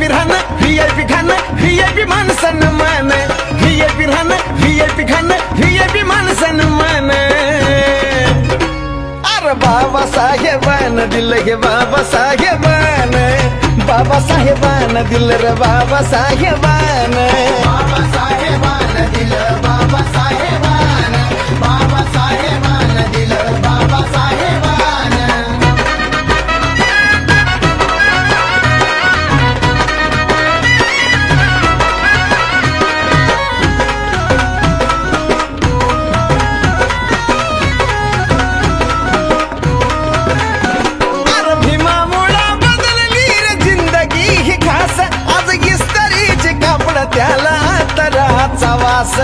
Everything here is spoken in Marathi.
व्हीआयपी राहणं व्हीआयपी खाणं व्हीआयपी माणसानं मान व्हीआयपी राहणं व्हीआयपी खाणं व्हीआयपी माणसानं मान अरे बाबासाहेबानं दिलं हे बाबासाहेबानं बाबासाहेबानं दिलं रे बाबासाहेबानं बाबासाहेबानं दिलं बाबासाहेबानं बाबासाहेबानं दिलं बाबासाहेबानं अरे भीमामुळं बदलली रे जिंदगी ही खास आज इस्त्रीचे कापड त्याला तराचा वास